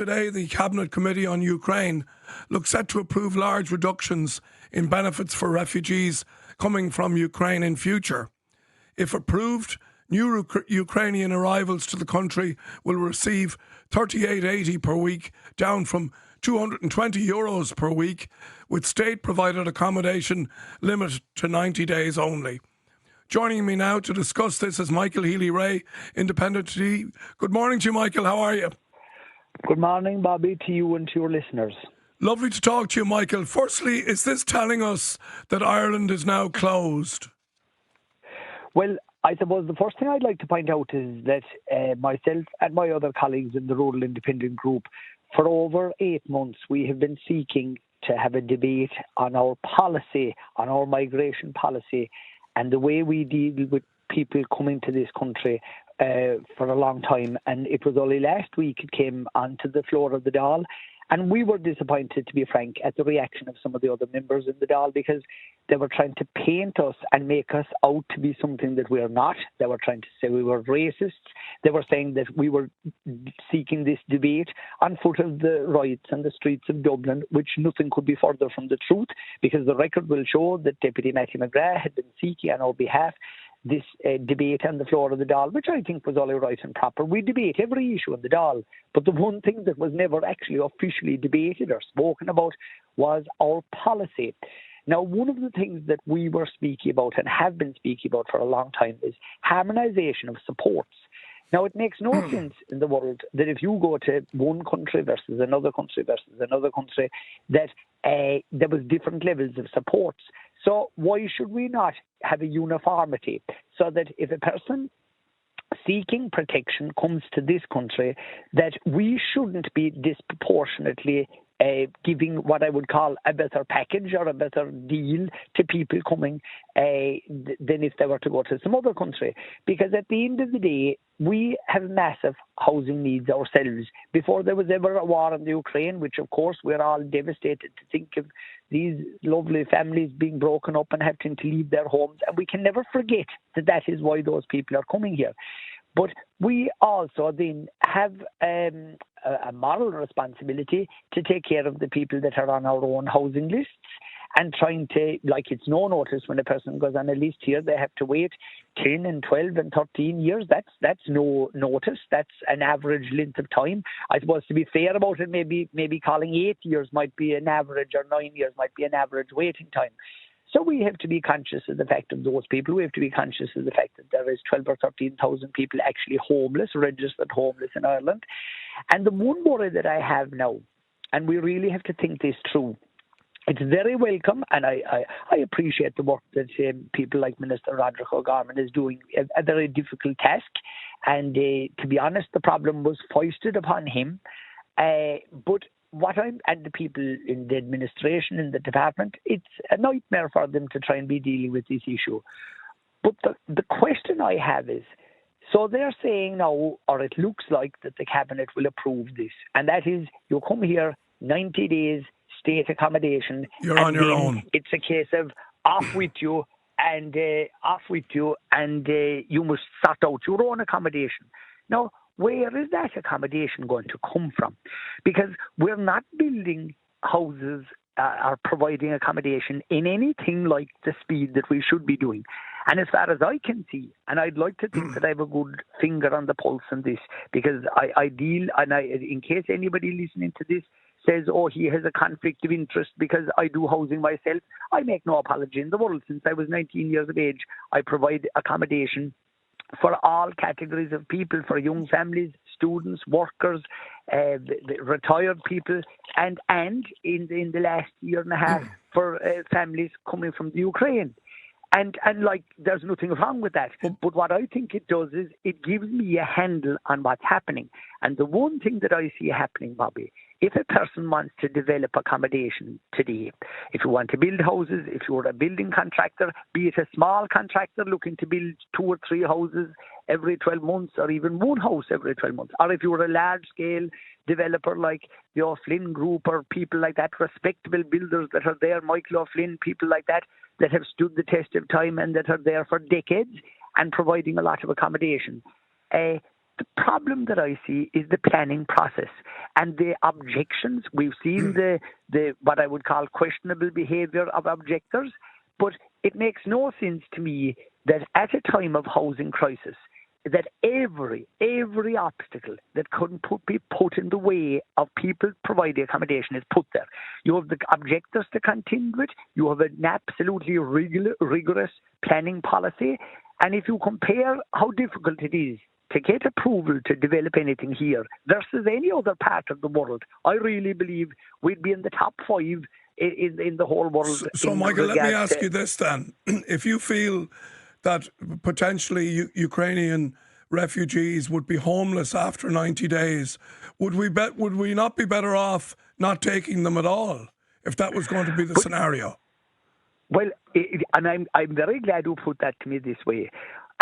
Today, the Cabinet Committee on Ukraine looks set to approve large reductions in benefits for refugees coming from Ukraine in future. If approved, new Ukrainian arrivals to the country will receive €38.80 per week, down from €220 per week, with state-provided accommodation limited to 90 days only. Joining me now to discuss this is Michael Healy-Rae, Independent TV. Good morning to you, Michael. How are you? Good morning, Bobby, to you and to your listeners. Lovely to talk to you, Michael. Firstly, is this telling us that Ireland is now closed? Well, I suppose the first thing I'd like to point out is that myself and my other colleagues in the Rural Independent Group, for over 8 months, we have been seeking to have a debate on our policy, on our migration policy, and the way we deal with people coming to this country for a long time. And it was only last week it came onto the floor of the Dáil. And we were disappointed, to be frank, at the reaction of some of the other members in the Dáil, because they were trying to paint us and make us out to be something that we are not. They were trying to say we were racists. They were saying that we were seeking this debate on foot of the riots and the streets of Dublin, which nothing could be further from the truth, because the record will show that Deputy Matthew McGrath had been seeking on our behalf this debate on the floor of the Dáil, which I think was all right and proper. We debate every issue in the Dáil, but the one thing that was never actually officially debated or spoken about was our policy. Now, one of the things that we were speaking about and have been speaking about for a long time is harmonisation of supports. Now, it makes no sense in the world that if you go to one country versus another country versus another country, that there was different levels of supports. So why should we not have a uniformity so that if a person seeking protection comes to this country, that we shouldn't be disproportionately giving what I would call a better package or a better deal to people coming than if they were to go to some other country. Because at the end of the day, we have massive housing needs ourselves. Before there was ever a war in the Ukraine, which of course we're all devastated to think of these lovely families being broken up and having to leave their homes. And we can never forget that that is why those people are coming here. But we also then have a moral responsibility to take care of the people that are on our own housing lists, and trying to, like, it's no notice when a person goes on a list here, they have to wait 10 and 12 and 13 years. That's no notice. That's an average length of time. I suppose to be fair about it, maybe calling 8 years might be an average, or 9 years might be an average waiting time. So we have to be conscious of the fact of those people. We have to be conscious of the fact that there is 12 or 13,000 people actually homeless, registered homeless in Ireland. And the one worry that I have now, and we really have to think this through, it's very welcome, and I appreciate the work that people like Minister Roderick O'Gorman is doing, a very difficult task. And to be honest, the problem was foisted upon him. But and the people in the administration, in the department, it's a nightmare for them to try and be dealing with this issue. But the question I have is, so they're saying now, or it looks like that the Cabinet will approve this, and that is, you come here, 90 days, state accommodation. You're on your own. It's a case of off with you, and you must sort out your own accommodation. Now, where is that accommodation going to come from? Because we're not building houses or providing accommodation in anything like the speed that we should be doing. And as far as I can see, and I'd like to think that I have a good finger on the pulse on this, because I deal, and in case anybody listening to this says, oh, he has a conflict of interest because I do housing myself, I make no apology in the world. Since I was 19 years of age, I provide accommodation for all categories of people, for young families, students, workers, retired people, and in the last year and a half for families coming from the Ukraine. And like, there's nothing wrong with that. But what I think it does is it gives me a handle on what's happening. And the one thing that I see happening, Bobby, if a person wants to develop accommodation today, if you want to build houses, if you're a building contractor, be it a small contractor looking to build 2 or 3 houses every 12 months, or even one house every 12 months, or if you're a large-scale developer like the O'Flynn Group or people like that, respectable builders that are there, Michael O'Flynn, people like that have stood the test of time and that are there for decades and providing a lot of accommodation. The problem that I see is the planning process. And the objections, we've seen the what I would call questionable behaviour of objectors, but it makes no sense to me that at a time of housing crisis, that every obstacle that couldn't be put in the way of people providing accommodation is put there. You have the objectors to contend with. You have an absolutely rigorous planning policy. And if you compare how difficult it is to get approval to develop anything here versus any other part of the world, I really believe we'd be in the top 5 in the whole world. So Michael, let me ask you this then. If you feel that potentially Ukrainian refugees would be homeless after 90 days, would we not be better off not taking them at all if that was going to be the scenario? Well, and I'm very glad you put that to me this way.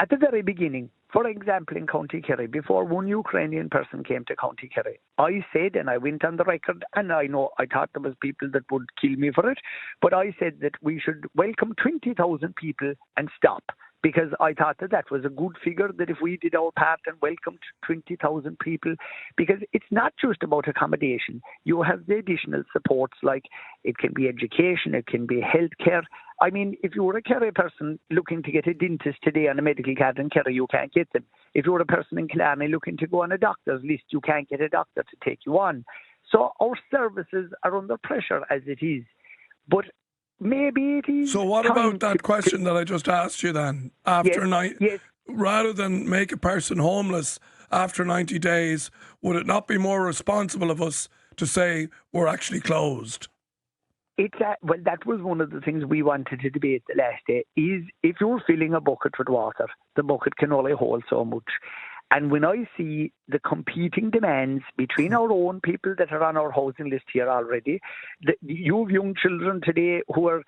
At the very beginning, for example, in County Kerry, before one Ukrainian person came to County Kerry, I said, and I went on the record, and I know I thought there was people that would kill me for it, but I said that we should welcome 20,000 people and stop. Because I thought that was a good figure, that if we did our part and welcomed 20,000 people, because it's not just about accommodation. You have the additional supports, like it can be education, it can be healthcare. I mean, if you're a Kerry person looking to get a dentist today on a medical card in Kerry, you can't get them. If you're a person in Killarney looking to go on a doctor's list, you can't get a doctor to take you on. So our services are under pressure as it is. But maybe it is. So what about that question that I just asked you then? Rather than make a person homeless after 90 days, would it not be more responsible of us to say we're actually closed? Well, that was one of the things we wanted to debate the last day, is if you're filling a bucket with water, the bucket can only hold so much. And when I see the competing demands between our own people that are on our housing list here already, you have young children today who are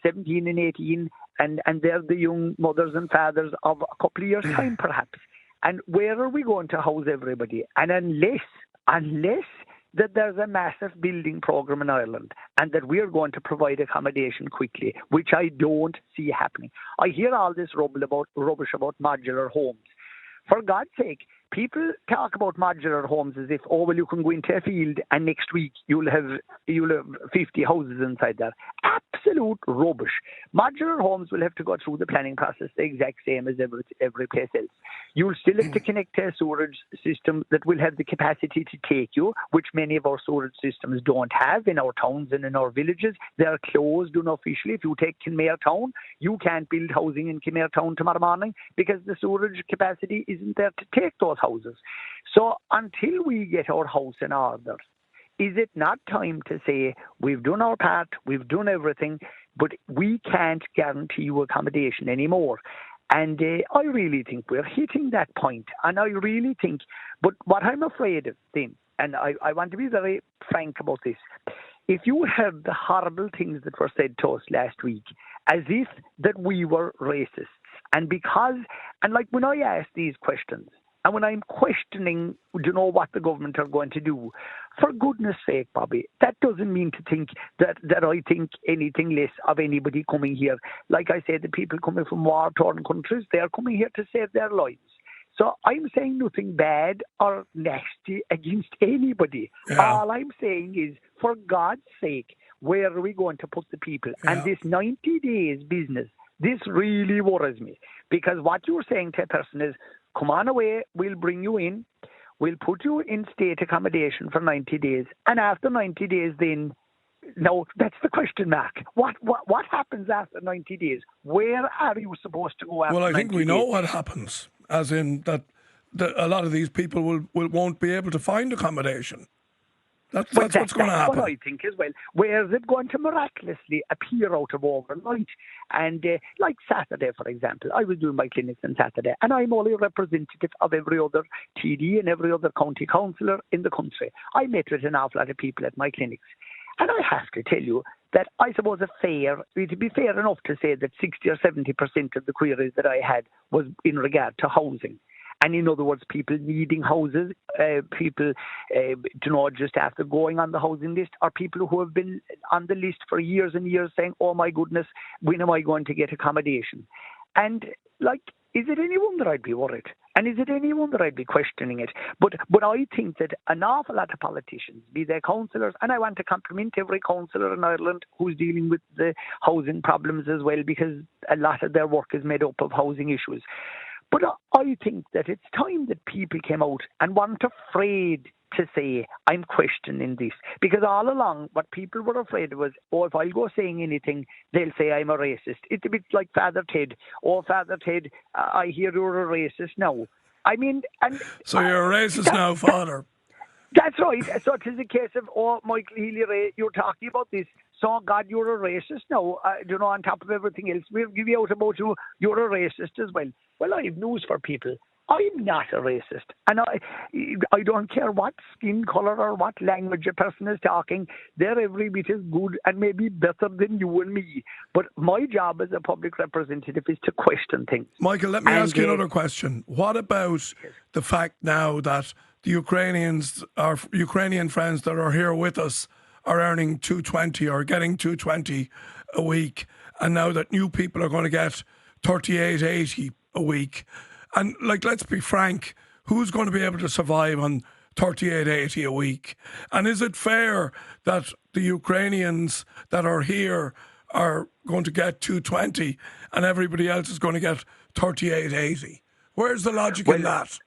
17 and 18, and they're the young mothers and fathers of a couple of years' time, perhaps. And where are we going to house everybody? And unless that there's a massive building program in Ireland and that we're going to provide accommodation quickly, which I don't see happening. I hear all this rubbish about modular homes. For God's sake, people talk about modular homes as if, oh, well, you can go into a field and next week you'll have 50 houses inside there. Absolute rubbish. Modular homes will have to go through the planning process the exact same as every place else. You'll still have to connect to a sewerage system that will have the capacity to take you, which many of our sewerage systems don't have in our towns and in our villages. They are closed unofficially. If you take Kenmare Town, you can't build housing in Kenmare Town tomorrow morning because the sewerage capacity isn't there to take those houses. So until we get our house in order, is it not time to say we've done our part, we've done everything, but we can't guarantee you accommodation anymore? And I really think we're hitting that point. And I really think, but what I'm afraid of then, and I want to be very frank about this, if you have the horrible things that were said to us last week, as if that we were racists, and like when I ask these questions, and when I'm questioning, what the government are going to do, for goodness sake, Bobby, that doesn't mean to think that I think anything less of anybody coming here. Like I said, the people coming from war-torn countries, they are coming here to save their lives. So I'm saying nothing bad or nasty against anybody. Yeah. All I'm saying is, for God's sake, where are we going to put the people? Yeah. And this 90 days business, this really worries me. Because what you're saying to a person is, come on away, we'll bring you in, we'll put you in state accommodation for 90 days, and after 90 days then, no, that's the question mark. What happens after 90 days? Where are you supposed to go after 90 days? Well, I think we know what happens, as in that a lot of these people won't be able to find accommodation. That's what's going to happen. That's what I think as well. Where is it going to miraculously appear out of overnight? And like Saturday, for example, I was doing my clinics on Saturday, and I'm only a representative of every other TD and every other county councillor in the country. I met with an awful lot of people at my clinics. And I have to tell you that I suppose it'd be fair enough to say that 60 or 70% of the queries that I had was in regard to housing. And in other words, people needing houses, people, just after going on the housing list, or people who have been on the list for years and years saying, oh my goodness, when am I going to get accommodation? And is it any wonder I'd be worried? And is it any wonder I'd be questioning it? But I think that an awful lot of politicians, be they councillors, and I want to compliment every councillor in Ireland who's dealing with the housing problems as well, because a lot of their work is made up of housing issues. But I think that it's time that people came out and weren't afraid to say, I'm questioning this. Because all along, what people were afraid of was, oh, if I go saying anything, they'll say I'm a racist. It's a bit like Father Ted. Oh, Father Ted, I hear you're a racist now. I mean... So you're a racist now, Father. That's right. So it is a case of, oh, Michael Healy-Rae, you're talking about this. So, God, you're a racist now. On top of everything else, we'll give you out about you. You're a racist as well. Well, I have news for people. I'm not a racist. And I don't care what skin colour or what language a person is talking. They're every bit as good and maybe better than you and me. But my job as a public representative is to question things. Michael, let me ask you another question. What about the fact now that the Ukrainians, our Ukrainian friends that are here with us, are earning $220 or getting $220 a week, and now that new people are going to get $38.80 a week? And let's be frank, who's going to be able to survive on $38.80 a week? And is it fair that the Ukrainians that are here are going to get $220 and everybody else is going to get $38.80? Where's the logic in that?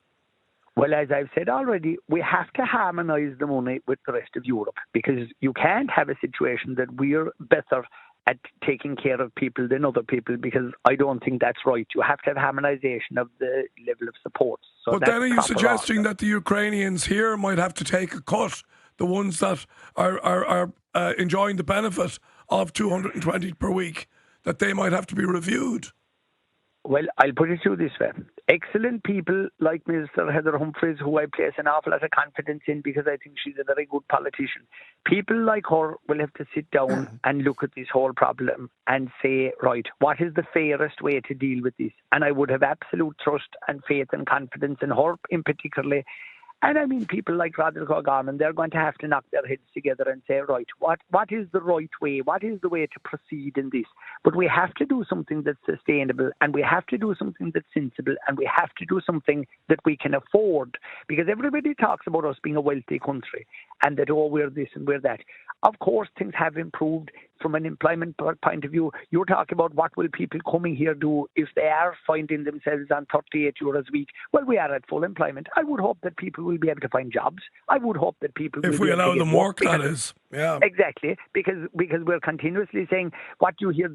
Well, as I've said already, we have to harmonise the money with the rest of Europe, because you can't have a situation that we're better at taking care of people than other people, because I don't think that's right. You have to have harmonisation of the level of support. So but then are you suggesting that the Ukrainians here might have to take a cut, the ones that are enjoying the benefit of $220 per week, that they might have to be reviewed? Well, I'll put it to you this way. Excellent people like Mr. Heather Humphreys, who I place an awful lot of confidence in because I think she's a very good politician. People like her will have to sit down and look at this whole problem and say, right, what is the fairest way to deal with this? And I would have absolute trust and faith and confidence in her in particular. And I mean, people like Roderick O'Gorman, they're going to have to knock their heads together and say, right, what is the right way? What is the way to proceed in this? But we have to do something that's sustainable, and we have to do something that's sensible, and we have to do something that we can afford. Because everybody talks about us being a wealthy country and that, oh, we're this and we're that. Of course, things have improved from an employment point of view. You're talking about what will people coming here do if they are finding themselves on €38 a week. Well, we are at full employment. I would hope that people will be able to find jobs. I would hope that people will if we be able allow to them work, that is. Yeah. Exactly, because we're continuously saying, what you hear,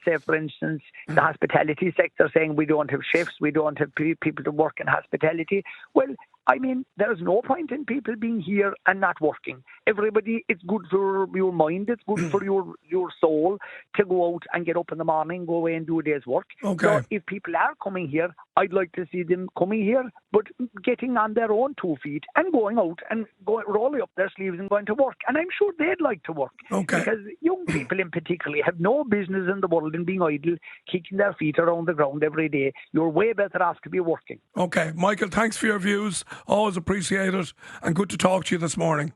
say, for instance, the hospitality sector saying we don't have chefs, we don't have people to work in hospitality. Well, I mean, there's no point in people being here and not working. Everybody, it's good for your mind, it's good for your soul to go out and get up in the morning, go away and do a day's work. Okay. So if people are coming here, I'd like to see them coming here, but getting on their own 2 feet and going out and rolling up their sleeves and going to work. And I'm sure they'd like to work. Okay. Because young people in particular have no business in the world in being idle, kicking their feet around the ground every day. You're way better off to be working. Okay. Michael, thanks for your views. Always appreciate it. And good to talk to you this morning.